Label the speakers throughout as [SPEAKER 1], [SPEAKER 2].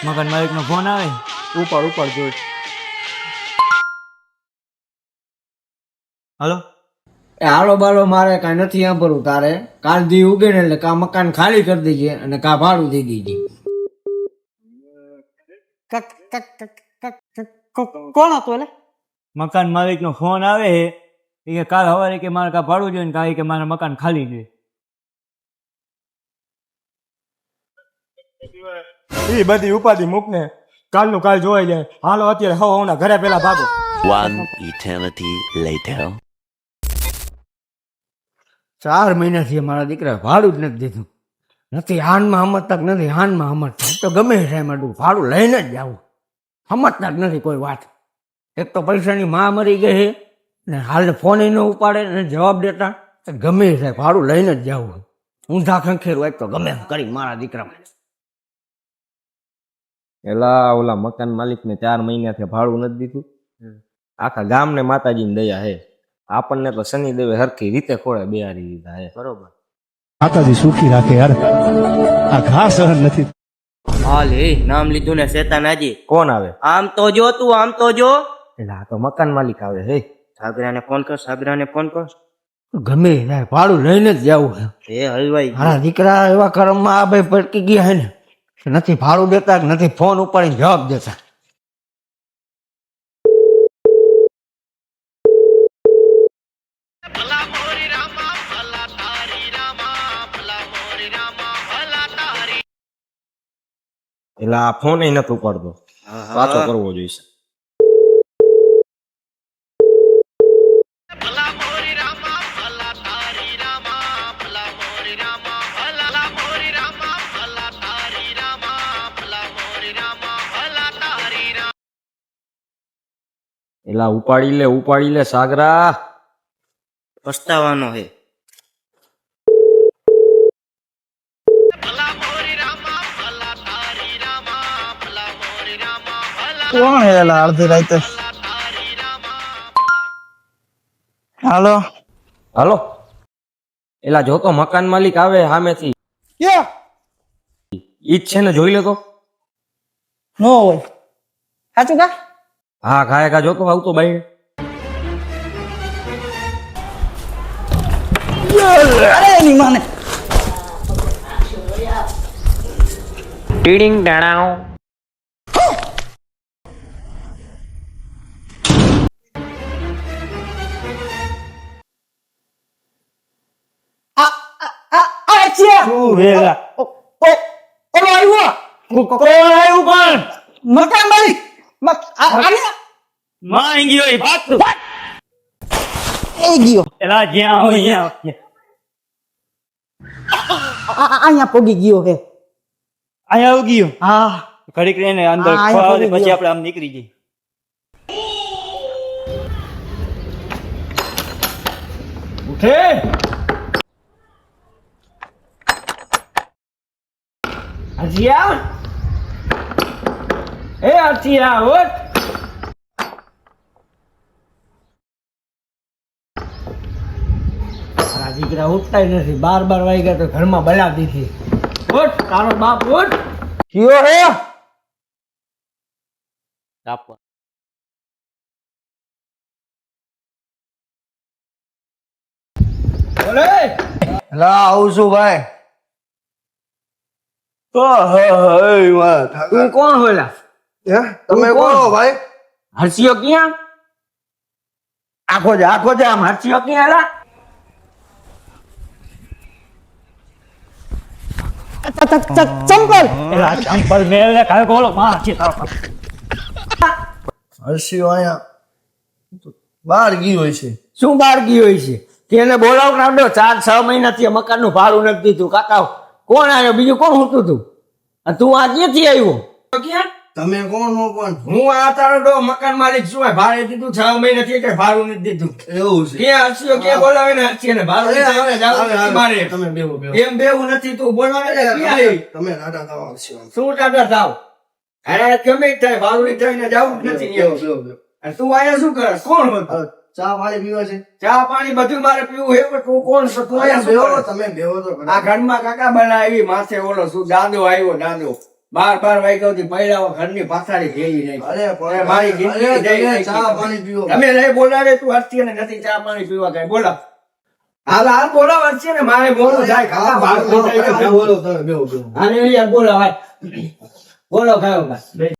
[SPEAKER 1] મકાન માલિક નો ફોન આવે.
[SPEAKER 2] ઉપર ઉપર જોઈ.
[SPEAKER 1] હલો.
[SPEAKER 3] એ હાલો બાલો મારે કાંઈ નથી સાંભળવું તારે. કાલ દી ઉગે ને એટલે કા મકાન ખાલી કરી દેજે અને કા ભાડું દઈ દેજે.
[SPEAKER 2] કોણ હતું એટલે?
[SPEAKER 1] મકાન માલિક નો ફોન આવે છે કે કાલ સવારે કે મારે કા ભાડું જોઈએ ને કાલે કે મારે મકાન ખાલી જોઈએ.
[SPEAKER 2] એ બધી ઉપાધિ મૂક ને, કાલનું કાલ જોવાઈ જાય. હાલો અત્યારે હવના ઘરે પેલા ભાગો.
[SPEAKER 4] One eternity later.
[SPEAKER 3] 4 મહિનાથી મારા દીકરા ભાડું જ નથી દીધું. નથી હાનમાં સમજતા કે નથી હાનમાં સમજતા. તો ગમે થાય મારું ભાડું લઈને જ જાવું. સમજતા જ નથી કોઈ વાત. એક તો પૈસાની માં મરી ગઈ છે ને હાલ ફોન ન ઉપાડે ને જવાબ દેતા. ગમે થાય ભાડું લઈને જ જાવું. ઊંધા ખંખેરું એક તો ગમે એમ કરી મારા દીકરામાં.
[SPEAKER 5] એલા ઓલા મકાન માલિક ને 4 મહિનાથી ભાડું નથી દીધું. આખા ગામ ને માતાજીની દયા હે. આપણને તો શનિદેવે હરખી રીતે ખોળે બેહારી દીધા હે. બરોબર.
[SPEAKER 6] માતાજી સુખી રાખે યાર, આ ઘા સહન નથી.
[SPEAKER 7] હાલ એ નામ લીધું ને શેતાનાજી.
[SPEAKER 5] કોણ આવે?
[SPEAKER 7] આમ તો જો તું, આમ તો જો.
[SPEAKER 5] એટલે આ તો મકાન માલિક આવે હે.
[SPEAKER 7] સાગરાને ફોન કર, સાગરાને ફોન કર.
[SPEAKER 3] ગમે થાય ભાડું લઈને જ જાવું.
[SPEAKER 7] એ હલવાઈ
[SPEAKER 3] મારા દીકરા એવા કર્મમાં આ ભાઈ પડકી ગયા હે ને, નથી ભાડું દેતા કે નથી ફોન ઉપાડીને જવાબ દેતા.
[SPEAKER 5] એટલે આ ફોન નથી ઉપાડતો. પાછો કરવો જોઈશે. એલા ઉપાડી લે સાગરા.
[SPEAKER 7] પસ્તાવાનો હે.
[SPEAKER 2] કોણ હે એલા અડધી રાતે? હાલો
[SPEAKER 5] હાલો. એલા જો તો મકાન માલિક આવે સામેથી.
[SPEAKER 2] ક્યાં?
[SPEAKER 5] ઈ જ છે ને, જોઈ લે તો.
[SPEAKER 2] નો હોય સાચું કા?
[SPEAKER 5] હા ઘા જોતો આવતો બાઈ.
[SPEAKER 2] અરે એની માને.
[SPEAKER 7] ટીડિંગ ડાણાઓ.
[SPEAKER 2] શું વેલા? ઓલો આવ્યો.
[SPEAKER 1] કોણ આવ્યું પણ?
[SPEAKER 2] મકાન માલિક.
[SPEAKER 1] માં ગયો એ ભાગ તું.
[SPEAKER 2] એ ગયો.
[SPEAKER 1] એલા જ્યાં હોય ત્યાં.
[SPEAKER 2] અહીંયા પોગી ગયો હે.
[SPEAKER 1] અહીંયા આવી ગયો.
[SPEAKER 2] હા
[SPEAKER 1] ઘડીક રહીને અંદર
[SPEAKER 2] હા,
[SPEAKER 1] ખોવા દે,
[SPEAKER 2] અહીંયા
[SPEAKER 1] પછી
[SPEAKER 2] ગયો.
[SPEAKER 1] આપણે આમ નીકળી જઈએ.
[SPEAKER 3] ઉઠે હજીયા. એ હજીયા ઉઠ. મારા દીકરા ઉઠતા નથી. 12 વાગ્યા તો ઘરમાં બલા દીધી. ઉઠ તારો બાપ ઉઠ.
[SPEAKER 2] કયો હે?
[SPEAKER 3] બોલે
[SPEAKER 2] લા આવું છું ભાઈ.
[SPEAKER 3] તું કોણ હોયલા?
[SPEAKER 2] તમે કોણ ભાઈ?
[SPEAKER 3] હરસિયો ક્યાં? આખો જા આમ હરસિયો ક્યાં એલા?
[SPEAKER 2] ચંપલ.
[SPEAKER 1] એલા ચંપલ મેલ ને કાલે કોલો માં છે તારો.
[SPEAKER 2] હર્ષિયો અહીંયા બહાર ગઈ હોય છે.
[SPEAKER 3] શું બાળકી હોય છે? તેને બોલાવ કાઢો. 4-6 મહિનાથી આ મકાનનું ભાડું નથી દીધું. કાકા કોણ આવ્યો? બીજું કોણ હતું તું? અને તું આ ક્યાંથી આવ્યો? ક્યાં?
[SPEAKER 2] તમે કોણ હો પણ?
[SPEAKER 3] હું આ તારો ડો મકાન માલિક છું. ભાડે દીધું 6 મહિનાથી એટલે ભાડું નથી દીધું.
[SPEAKER 2] એવું છે.
[SPEAKER 3] ક્યાં હરસિયો ક્યાં બોલાવે ને હરસિયાને ભાડું નથી આવે, જાવું નથી મારે.
[SPEAKER 2] તમે બેહો બેહો.
[SPEAKER 3] એમ બેવું નથી. તું બોલાવે ને ક્યાં આવી?
[SPEAKER 2] તમે રાડા થવા આવશો.
[SPEAKER 3] શું ટાટા થાવ? અરે ગમે તે થાય ભાડું નહીં થઈને જાવું જ નથી.
[SPEAKER 2] બેહો બેહો બેહો.
[SPEAKER 3] અને તું અહીંયા શું કરે? કોણ હતો?
[SPEAKER 2] ચા પાણી પીવા છે?
[SPEAKER 3] ચા પાણી બધું મારે પીવું હે, પણ તું કોણ છો? તું અહીંયા શું
[SPEAKER 2] બેહો
[SPEAKER 3] કરે?
[SPEAKER 2] તમે બેહો તો
[SPEAKER 3] આ ઘરમાં કાકા બનાવી માથે ઓલો શું દાદો આવ્યો દાદો. બાર વાગ્યા સુધી પડ્યા હોય, ઘરની પથારી ભેગી નહીં. અરે મારી જિંદગી જઈ રહી. તમે નહીં બોલાવે તું હરસી ને નથી ચા પાણી પીવા કઈ બોલા. હાલ બોલાવ હરસી ને મારે બોલવું થાય. કાકા ભાગ અરે યાર બોલાવાય. બોલો કયો ભાઈ.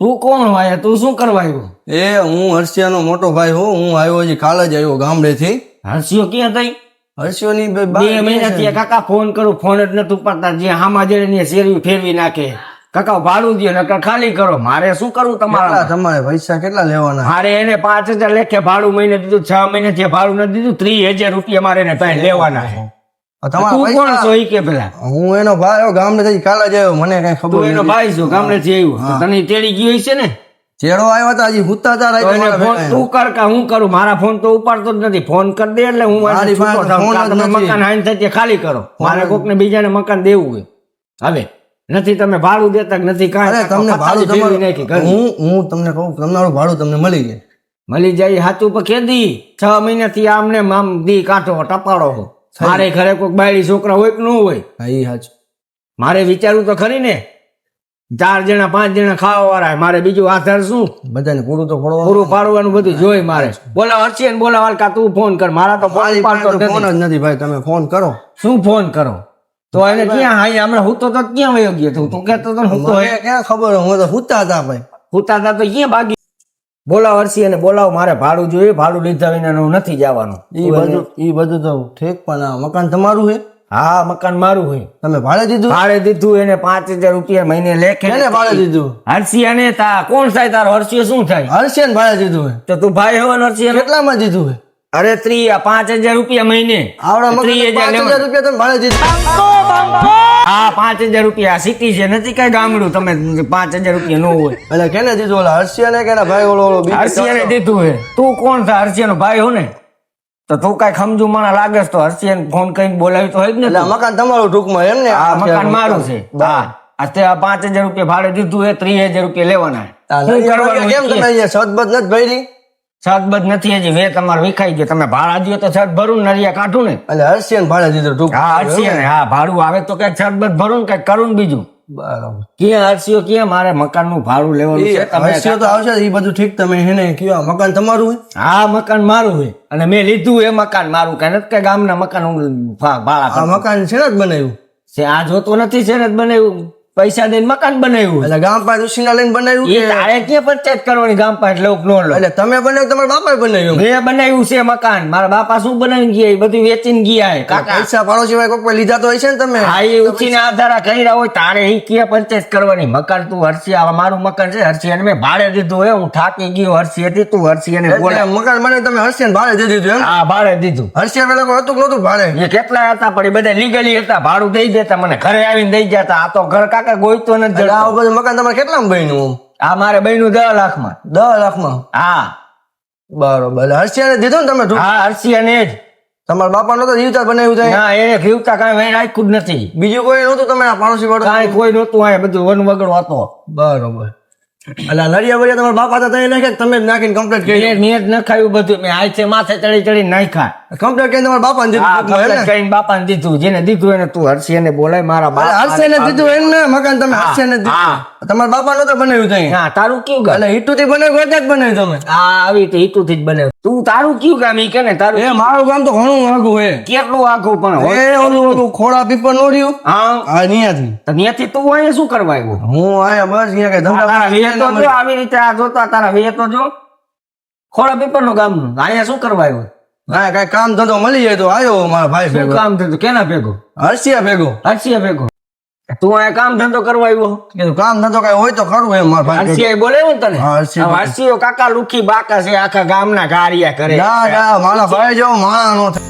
[SPEAKER 3] તું કોણ ભાઈ? તું શું કરવા આવ્યો?
[SPEAKER 8] એ હું હર્ષિયાનો મોટો ભાઈ હું આવ્યો હજી કાલ જ આવ્યો ગામડેથી.
[SPEAKER 3] હરસીઓ ક્યાં થઈ?
[SPEAKER 8] હર્ષિયોની બે
[SPEAKER 3] 2 મહિનાથી કાકા ફોન કરું, ફોન જ નથી ઉપાડતા. જે હામા જઈને શેરવી ફેરવી નાખે. કાકા ભાડું દો નકર ખાલી કરો. મારે શું કરવું તમારા?
[SPEAKER 8] તમારે પૈસા કેટલા લેવાના?
[SPEAKER 3] મારે એને 5000 લેખે ભાડું મહિને દીધું. 6 મહિનાથી ભાડું નથી દીધું. 30,000 રૂપિયા મારે એને ત્યાં લેવાના છે.
[SPEAKER 8] તમારા
[SPEAKER 3] તું કોણ
[SPEAKER 8] પૈસા
[SPEAKER 3] છો ઈ કે પેલા?
[SPEAKER 8] હું એનો ભાઈ આવ્યો ગામડેથી કાલ જ આવ્યો. મને કઈ ખબર
[SPEAKER 3] તું એનો
[SPEAKER 8] નથી.
[SPEAKER 3] ભાઈ છો, ગામડેથી આવ્યો. તો તને તેડી ગયો છે ને?
[SPEAKER 8] ચેડો આવ્યો હતા હજી હુતા હતા રાતે
[SPEAKER 3] તો એને
[SPEAKER 8] મારા
[SPEAKER 3] ફોન
[SPEAKER 8] ભેગા.
[SPEAKER 3] તું કર કે હું કરું? મારા ફોન તો ઉપાડતો જ નથી. ફોન કરી દે એટલે હું
[SPEAKER 8] મારી
[SPEAKER 3] છૂટો
[SPEAKER 8] પાસે
[SPEAKER 3] થાઉં.
[SPEAKER 8] ફોન જ
[SPEAKER 3] કાં તમે
[SPEAKER 8] નથી.
[SPEAKER 3] મકાન હાઈન થતી ખાલી કરો. મારે કોકને બીજાને મકાન દેવું હોય. હવે નથી તમે ભાડું દેતા કે નથી કાંઈ.
[SPEAKER 8] અરે તમને ભાડું
[SPEAKER 3] ફેરવી નાખી ઘરની.
[SPEAKER 8] હું તમને કહું તમારું ભાડું તમને મળી જાય.
[SPEAKER 3] મળી જાય સાચું પર કેદી 6 મહિનાથી આમને આમ દી કાઢો ટપાડો. મારે ઘરે કોઈ બાયડી છોકરા હોય કે ન હોય?
[SPEAKER 8] હા એ સાચું.
[SPEAKER 3] મારે વિચારવું તો ખરી ને. 4 જણા 5 જણા ખાવા વાળા. મારે બીજું આધાર શું?
[SPEAKER 8] બધાને પૂરું તો પડવા
[SPEAKER 3] પૂરું પાડવાનું બધું જોઈ મારે. બોલાવ હર્ષિયન બોલાવ. કા તું ફોન કર. મારા તો ફોન
[SPEAKER 8] મારી
[SPEAKER 3] પાડતો
[SPEAKER 8] પાસે તો ફોન
[SPEAKER 3] નથી.
[SPEAKER 8] જ નથી ભાઈ. તમે ફોન કરો.
[SPEAKER 3] શું ફોન કરો? તો એને ક્યાં હાઈ હમણાં હું તો ક્યાં વયો ગયો તું? તું કહેતો તો હું તો
[SPEAKER 8] મને ક્યાં ખબર હું તો હુતા હતા ભાઈ.
[SPEAKER 3] હુતા હતા તો ક્યાં ભાગી? બોલાવ હર્ષિયને બોલાવ. મારે ભાડું જોઈએ. ભાડું લીધા વિના હું નથી જવાનું.
[SPEAKER 8] ઈ બધું તો ઠીક પણ આ મકાન તમારું છે?
[SPEAKER 3] હા મકાન મારું હોય.
[SPEAKER 8] તમે ભાડે દીધું?
[SPEAKER 3] ભાડે દીધું. એને 5000 રૂપિયા મહિને લેખે.
[SPEAKER 8] એને ભાડે દીધું?
[SPEAKER 3] હર્ષિયાને તા કોણ થાય તારો? હર્ષિયો શું થાય?
[SPEAKER 8] હર્ષિયાને ભાડે દીધું હે?
[SPEAKER 3] તો તું ભાઈ હોવાનો હર્ષિયાનો?
[SPEAKER 8] કેટલામાં દીધું હે?
[SPEAKER 3] અરે 5000 રૂપિયા મહિને.
[SPEAKER 8] આવડા મકાન
[SPEAKER 3] 30,000
[SPEAKER 8] 5000 રૂપિયા તમે ભાડે દીધું?
[SPEAKER 3] હા 5000 રૂપિયા. સિટી છે નથી કઈ ગામડું. તમે 5000 રૂપિયા નો હોય.
[SPEAKER 8] એટલે કેને દીધું? ઓલા હર્ષિયાને કે એના ભાઈ ઓલો બીજો?
[SPEAKER 3] હર્ષિયાને દીધું હે. તું કોણ થાય? હર્ષિયાનો ભાઈ હો ને? તો તું કઈ ખમજુ મને લાગે તો હર્ષિયાને ફોન કરીને બોલાવી તો હોય જ ને.
[SPEAKER 8] એટલે આ મકાન તમારું ટૂંકમાં એમ ને?
[SPEAKER 3] આ મકાન મારું છે. હા અત્યારે 5000 રૂપિયા ભાડે દીધું હે. 30,000 રૂપિયા લેવાના. શું કરવાનું?
[SPEAKER 8] કેમ તમે અહીંયા સદબદ નથી ભરી?
[SPEAKER 3] છત નથી હજી. મેં તમારે વિખાઈ ગયો. તમે ભાડા દો તો છત ભરું ને નરિયા કાઢું ને.
[SPEAKER 8] એટલે હર્ષિયાને ભાડે દીધું ટૂંક?
[SPEAKER 3] હા હર્ષિયાને. હા ભાડું આવે તો કઈક છત બધ ભરું ને કઈક કરું ને બીજું.
[SPEAKER 8] બરાબર.
[SPEAKER 3] ક્યાં હર્ષિયો ક્યાં? મારે મકાન નું ભાડું લેવાનું છે. તમે
[SPEAKER 8] હર્ષિયો તો આવશે એ બધું ઠીક. તમે એને કયો મકાન તમારું હોય?
[SPEAKER 3] હા મકાન મારું હોય. અને મેં લીધું એ મકાન મારું. કઈ નથી કઈ ગામના મકાન હું ભાડા
[SPEAKER 8] આ મકાન છે ને જ બનાવ્યું?
[SPEAKER 3] છે. આ જોતો નથી છે ને બનાવ્યું. પૈસા દઈને મકાન બનાવ્યું.
[SPEAKER 8] એટલે ગામ પાસે ઉછીના લઈને બનાવ્યું
[SPEAKER 3] એ
[SPEAKER 8] કે?
[SPEAKER 3] તારે ક્યાં પંચાયત કરવાની ગામ પાસે લોકો નો લો.
[SPEAKER 8] એટલે તમે બનાવ્યું તમારા બાપાએ બનાવ્યું?
[SPEAKER 3] મેં બનાવ્યું છે મકાન. મારા બાપા શું બનાવીને ગયા? એ બધું વેચીને ગયા હે કાકા.
[SPEAKER 8] પૈસા પાડોશી ભાઈ કોઈ લીધા તો હશે ને તમે?
[SPEAKER 3] હા એ ઉછીને આધારા કર્યા હોય. તારે એ ક્યાં પંચાયત કરવાની? મકાન તું હર્ષિયા મારું મકાન છે. હર્ષિયાને મેં ભાડે દીધું હે. હું થાકી ગયો હર્ષિયાથી. તું હર્ષિયાને બોલે.
[SPEAKER 8] એટલે મકાન બને તમે હર્ષિયાને ભાડે દીધું હતું એમ?
[SPEAKER 3] હા ભાડે દીધું.
[SPEAKER 8] હર્ષિયા પેલા કોઈ હતું કે નહોતું ભાડે?
[SPEAKER 3] એ કેટલા હતા પણ એ બધા લીગલી હતા. ભાડું દઈ દેતા મને. ઘરે આવીને દઈ જતા. આ તો ઘર કાકા ગોઈતો નથી.
[SPEAKER 8] એટલે આ બધું મકાન તમારે કેટલામાં બન્યું?
[SPEAKER 3] આ મારે બન્યું 10 લાખમાં.
[SPEAKER 8] 10 લાખમાં?
[SPEAKER 3] હા
[SPEAKER 8] બરોબર. એટલે હર્ષિયાને દીધું ને તમે ટૂંક?
[SPEAKER 3] હા હર્ષિયાને જ.
[SPEAKER 8] તમારા બાપા નતો જીવતા બનાવ્યું થાય?
[SPEAKER 3] ના એને ખીવતા કાંઈ વેણ રાખ્યું જ નથી.
[SPEAKER 8] બીજું કોઈ નહોતું તમે આ પાડોશી વાળો?
[SPEAKER 3] કાંઈ કોઈ નહોતું. આ બધું વન વગડો હતો.
[SPEAKER 8] બરોબર. એટલે આ નરિયા બરિયા તમારા બાપા હતા તઈ નાખ્યા કે તમે જ નાખીને કમ્પ્લીટ કરી?
[SPEAKER 3] મેં નિયત ન ખાયું બધું. મેં આઈ માથે ચડી ચડી નાખ્યા.
[SPEAKER 8] કમ્પ્લીટ કરીને તમારા બાપાને દીધું
[SPEAKER 3] હા
[SPEAKER 8] ટૂંકમાં, એમ ને?
[SPEAKER 3] કઈ બાપાને દીધું. જેને દીધું એને તું હર્ષિયાને બોલાય. મારા
[SPEAKER 8] એટલે
[SPEAKER 3] બાપ
[SPEAKER 8] હર્ષિયાને દીધું એમ ને મકાન તમે હર્ષિયાને દીધું? તમારા બાપા નતો બનાવ્યું તઈ?
[SPEAKER 3] હા તારું કયું ગામ?
[SPEAKER 8] એટલે ઈટુથી બનાવ્યું એટલે જ બનાવ્યું તમે?
[SPEAKER 3] હા આવી રીતે ઈટુથી જ બને. તું તારું કયું ગામ? ઈ કે ને તારું
[SPEAKER 8] એ મારું ગામ તો ઘણું આઘું હે.
[SPEAKER 3] કેટલું આખું પણ હોય.
[SPEAKER 8] એ ઓલું ખોડા પીપર નો રહ્યું?
[SPEAKER 3] હા
[SPEAKER 8] હા અહીંયાથી.
[SPEAKER 3] તો ત્યાંથી તું અહીંયા શું કરવા આવ્યો?
[SPEAKER 8] હું આયા બસ અહીંયા કઈ
[SPEAKER 3] તારા વેતો
[SPEAKER 8] ધંધા
[SPEAKER 3] જો આવી રીતે આ જોતા તારા વેતો જો ખોડા પીપર નું ગામ નું. અહીંયા શું કરવા આવ્યો?
[SPEAKER 8] હા કઈ કામ ધંધો મળી જાય તો આવ્યો મારા ભાઈ
[SPEAKER 3] શું
[SPEAKER 8] ભેગો.
[SPEAKER 3] કામ થયું? કેના ભેગો?
[SPEAKER 8] હર્ષિયા ભેગો.
[SPEAKER 3] હર્ષિયા ભેગો. તું અહીંયા કામ ધંધો કરવા આવ્યો?
[SPEAKER 8] કીધું કામ ધંધો કઈ હોય તો ખરું એમ મારા ભાઈ ભેગો.
[SPEAKER 3] હર્ષિયા બોલાવ્યો ને તને?
[SPEAKER 8] હા, હર્ષિયા.
[SPEAKER 3] હવે હર્ષિયો કાકા લુખી બાકા છે. આખા ગામના ગારિયા કરે.
[SPEAKER 8] ના ના મારા ભાઈ જેવો માણા નો થાય.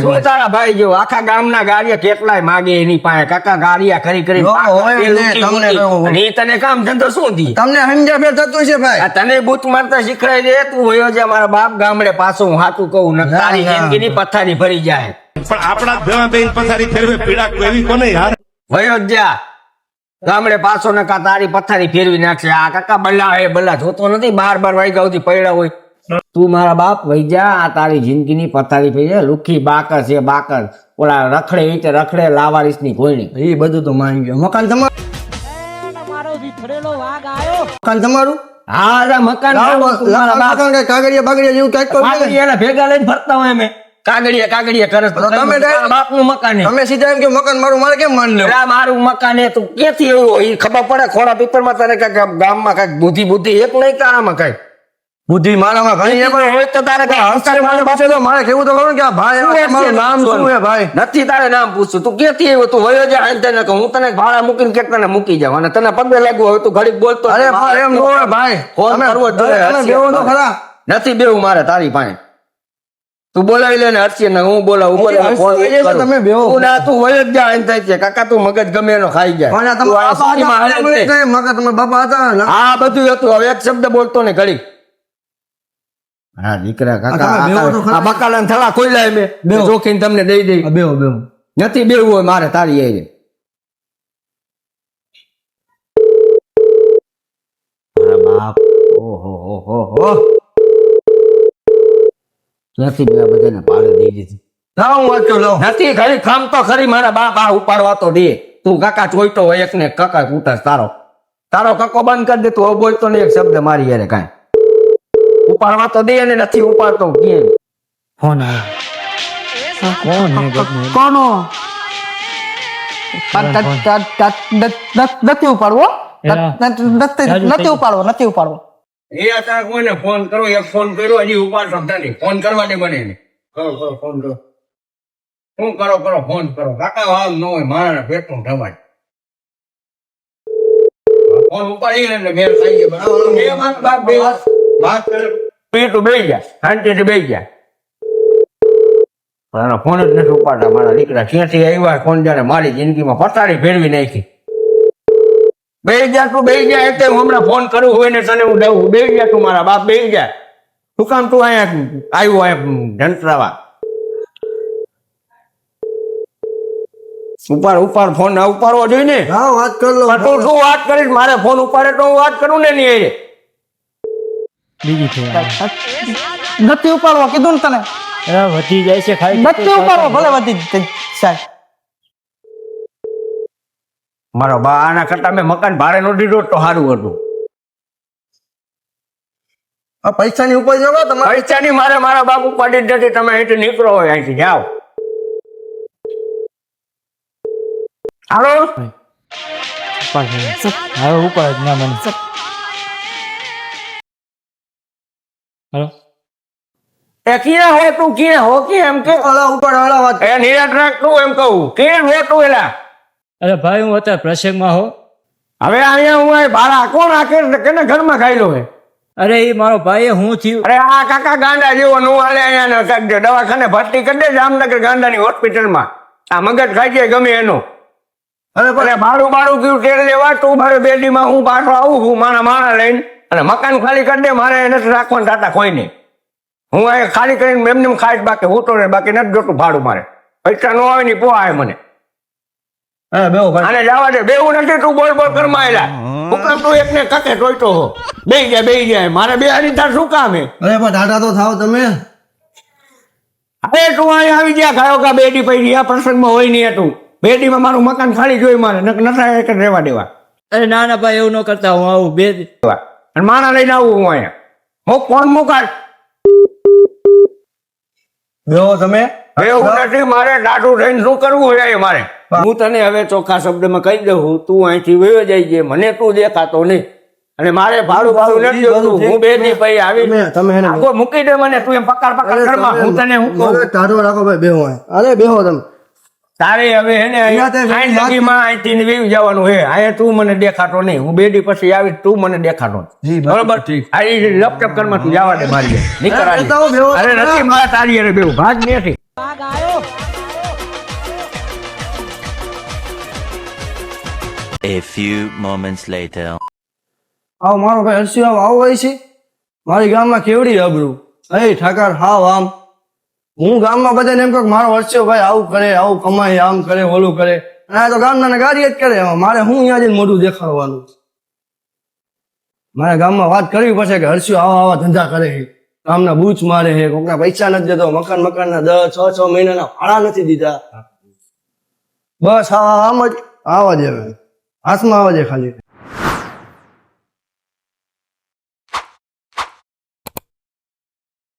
[SPEAKER 3] શું તારા ભાઈ જેવો? આખા ગામના ગારિયા કેટલાય માગે એની પાસે. કાકા ગારિયા કરી કરી
[SPEAKER 8] જો,
[SPEAKER 3] પાકા
[SPEAKER 8] હોય
[SPEAKER 3] તે
[SPEAKER 8] ને,
[SPEAKER 3] લુખી
[SPEAKER 8] તમને
[SPEAKER 3] લુખી.
[SPEAKER 8] કહું.
[SPEAKER 3] અને ઈ તને કામ ધંધો શું દી?
[SPEAKER 8] તમને સમજ્યા ફેર થતું છે ભાઈ?
[SPEAKER 3] આ તને બૂથ મારતા શીખડાઈ દે. તું હોયો છે મારા બાપ ગામડે પાછો. હું હાચું કહું ને તારી
[SPEAKER 8] ના.
[SPEAKER 3] જિંદગીની પથારી ભરી જાય.
[SPEAKER 9] પણ આપણા ભેવા બેન પથારી ફેરવે પીડા એવી કોને યાર?
[SPEAKER 3] વયો જ જા ગામડે પાછો ને કા તારી પથારી ફેરવી નાખશે. આ કાકા બલ્લા હે બલ્લા જોતો નથી. 12 વાગ્યા સુધી પડ્યા હોય. તું મારા બાપ વહી જા. આ તારી જિંદગીની પથારી પડી છે. લુખી બાકર છે બાકર. ઓલા રખડે રીતે રખડે લાવારીસની કોઈની.
[SPEAKER 8] એ બધું તો માની ગયો. મકાન તમારું? મકાન તમારું?
[SPEAKER 3] હા રા મકાન મારા બાપ
[SPEAKER 8] કાગળિયા બાગળિયા જેવું કઈક તો નહીં?
[SPEAKER 3] કાગળિયાના ભેગા લઈને ફરતા હોય અમે. કાગળિયા કરે
[SPEAKER 8] તો તમે
[SPEAKER 3] બાપનું મકાન છે.
[SPEAKER 8] તમે સીધા એમ કે મકાન મારું, મારે કેમ માન લેવું?
[SPEAKER 3] આ મારું મકાન એ તું ક્યાંથી એવું હોય? ઈ ખબર પડે ખોડા પીપરમાં તારે કાંઈક ગામમાં કાંઈક બુદ્ધિ એક નહીં તારામાં કાંઈ
[SPEAKER 8] બુદ્ધિ મારામાં ઘણી છે, પણ
[SPEAKER 3] હોય તો તારે કાંઈ
[SPEAKER 8] હંસારી મારી પાસે તો મારે કેવું તો ખરું કે આ ભાઈ આવે, મારું નામ શું છે ભાઈ?
[SPEAKER 3] નથી તારે નામ પૂછતું. તું ક્યાંથી આવ્યો? તું વયો જા આને તને કહું. હું તને ભાડા મૂકીને ક્યાંક તને મૂકી જાઉં અને તને પગે લાગવું હોય તું ઘડીક બોલતો
[SPEAKER 8] અરે પણ એમ ન હોય ભાઈ.
[SPEAKER 3] ફોન
[SPEAKER 8] તમે-
[SPEAKER 3] કરવો જ જોઈએ.
[SPEAKER 8] તમે બેહો તો ખરા.
[SPEAKER 3] નથી બેવું મારે તારી પાસે. તું બોલાવી લે ને હર્ષિ ને હું બોલાવું. બોલાવું ફોન
[SPEAKER 8] હર્ષિ એ છે, તમે બેહો.
[SPEAKER 3] તું ના તું વયો જ જા આને થાય છે. કાકા તું મગજ ગમે એનો ખાઈ જાય.
[SPEAKER 8] પણ આ
[SPEAKER 3] તું આ
[SPEAKER 8] તમારા
[SPEAKER 3] સિટીમાં
[SPEAKER 8] બાપા
[SPEAKER 3] હાલે જ
[SPEAKER 8] હતા,
[SPEAKER 3] નહીં.
[SPEAKER 8] મકાન તમારા બાપા હતા.
[SPEAKER 3] આ બધું હતું. હવે એક શબ્દ બોલતો ને ઘડીક. હા દીકરા કાકા
[SPEAKER 8] તમે બેહો તો ખરા.
[SPEAKER 3] આ બકાલાને થલા ખોઈલાય મેં જોખીને તમને દઈ દઈ.
[SPEAKER 8] બેહો બેહો.
[SPEAKER 3] નથી બેવું હોય મારે તારી એ મારા બાપ. ઓહો નથી બે બધાને ભાડે દઈ દીધી.
[SPEAKER 8] લાવો હું વાંચો લાવો.
[SPEAKER 3] નથી ખરી ખામ તો ખરી મારા બાપ. આ ઉપાડવા તો દે. તું કાકા ચોઈતો હોય એક ને કાકા કૂટસ તારો કક્કો બંધ કરી દે. તું હવે બોલતો નહીં એક શબ્દ મારી યારે કાંઈ. ઉપાડવા તો દે ને નથી ઉપાડતો કે
[SPEAKER 1] ફોન આવ્યો. કોણ હે ગમે?
[SPEAKER 10] કોનો નથી ઉપાડવો. નથી ઉપાડવો.
[SPEAKER 3] એ અત્યારે કોઈને ફોન કરો. એક ફોન કર્યો હજી ઉપાડતો નથી. ફોન કરવા દે મને એને. કરો ફોન કરો. શું કરો ફોન કરો. કાકા હાલ ન હોય મારા પેટનું ઢમાય. ફોન ઉપાડી ને એટલે મેળ થઈ ગયો. બે મારા બાપ બે વાત કરે. તું બેસી જા શાંતિથી બેસી જા. પણ એનો ફોન જ નથી ઉપાડતા મારા દીકરા. ક્યાંથી આવ્યા ફોન જાણે મારી જિંદગીમાં પથારી ફેરવી નાખી. બેસી જા તું બેસી જા. એટલે હું હમણાં ફોન કરું હોય ને તને હું દઉં. બેસી જા તું મારા બાપ બેસી જા. શું કામ તું અહીંયા આવ્યો અહીંયા જંતરાવા? ઉપાડ ફોન ના ઉપાડવો જોઈએ ને.
[SPEAKER 8] હા વાત કર લો.
[SPEAKER 3] પણ તું શું વાત કરીશ? મારે ફોન ઉપાડે તો હું વાત કરું ને નહીં.
[SPEAKER 1] બીજી છે.
[SPEAKER 10] નથી ઉપાડવો કીધું ને તને.
[SPEAKER 1] અરે વધી જાય છે ખાલી.
[SPEAKER 10] નથી ઉપાડવો ભલે વધી જાય સાહેબ.
[SPEAKER 3] મારો બા આના કરતા મેં મકાન ભાડે નો દીધો તો સારું હતું.
[SPEAKER 8] આ પૈસાની ઉપર જવો તમારે.
[SPEAKER 3] પૈસાની મારે મારા બાપ ઉપાડી જ નથી. તમે અહીંથી નીકળો હોય અહીંથી જાઓ. હાલો
[SPEAKER 1] હવે ઉપાડ ના મને. હાલો.
[SPEAKER 3] એ ક્યાં હે તું? ક્યાં હો કે એમ કે
[SPEAKER 8] હાલા ઉપર હાલા વાત.
[SPEAKER 3] એ નિરાત રાખ તું એમ કહું. ક્યાં હે તું એલા?
[SPEAKER 1] અરે ભાઈ હું અત્યારે પ્રસંગમાં હો.
[SPEAKER 3] હવે અહીંયા હું અહીં ભાડા કોણ આખે કેને ઘરમાં ખાઈ હે?
[SPEAKER 1] અરે એ મારો ભાઈ હું થયું.
[SPEAKER 3] અરે આ કાકા ગાંડા જેવો નું હાલે અહીંયા દવાખાને ભરતી કરી દે જામનગર ગાંડાની હોસ્પિટલમાં. આ મગજ ખાઈ જાય ગમે એનું.
[SPEAKER 8] અરે પણ
[SPEAKER 3] ભાડું કયું તેલ લેવા તું મારે બેડીમાં હું પાછો આવું હું માણા લઈને અને મકાન ખાલી કરી દે. મારે નથી રાખવાનું ટાટા કોઈને. હું અહીં ખાલી કરીને એમને ખાઈશ. બાકી હું તો બાકી નથી જોતું ભાડું. મારે પૈસા નો આવે ને પોહાય મને.
[SPEAKER 8] હા બેહો ભાઈ.
[SPEAKER 3] આને જવા દે. બેવું નથી. તું બોલ કરમાયેલા. હું કામ તું એકને કકે ટોયતો હો. બેહી જાય. મારે બે હારી તાર શું કામ હે?
[SPEAKER 8] અરે પણ ટાટા તો થાવ તમે.
[SPEAKER 3] અરે તું અહીંયા આવી ગયા ખાયો કા બેડી પડી. આ પ્રસંગમાં હોય નહીં તું. બેડીમાં મારું મકાન ખાલી જોઈ મારે નથા એક રહેવા દેવા.
[SPEAKER 1] અરે ના ના ભાઈ એવું ન કરતા. હું આવું બે
[SPEAKER 3] અને માણા લઈને આવું હું અહીંયા. હું ફોન મુકાડ.
[SPEAKER 8] બેહો તમે.
[SPEAKER 3] એવું નથી. મારે દાઢું થઈને શું કરવું હોય મારે? હું તને હવે ચોખ્ખા શબ્દમાં કહી દઉં. તું અહીંથી વયો જાય છે. મને તું દેખાતો નહીં. અને મારે ભાડું નથી જોતું. હું બે દી પછી આવી
[SPEAKER 8] તમે એને
[SPEAKER 3] આગો મૂકી દે મને. તું એમ પકડ ઘરમાં. હું તને હું કહું
[SPEAKER 8] ટાટો રાખો ભાઈ. બેહો અહીં. અરે બેહો તમે.
[SPEAKER 3] તારે હવે હે ને અહીંથી વેવી જવાનું હે. અહીંયા તું મને દેખાતો નહીં. હું બે દી પછી આવી તું મને દેખાતો નહીં. બરોબર આ લપટપ કરમાં તું જવા દે મારી નીકળ. અરે નથી મારે તારી અરે બેવું ભાગ નથી.
[SPEAKER 4] A few moments later.
[SPEAKER 8] આવો મારો ભાઈ હર્ષિ આવો હોય છે. મારી ગામમાં કેવડી અબરું. એ ઠાકર હાવ આમ. હું ગામમાં બધાને એમ કહું મારો હર્ષિયો ભાઈ આવું કરે, આવું કમાય, આમ કરે, ઓલું કરે. અને આ તો ગામના ગાડી જ કરે. મારે હું અહીંયા જઈને મોઢું દેખાડવાનું. મારે ગામમાં વાત કરવી પડશે કે હર્ષિયો આવા ધંધા કરે છે. ગામના બૂચ મારે છે, કોકના પૈસા નથી દેતો, મકાનના 10-6 મહિનાના ભાડા નથી દીધા. બસ આમ જ આવા જ હવે હાથમાં આવા જ ખાલી.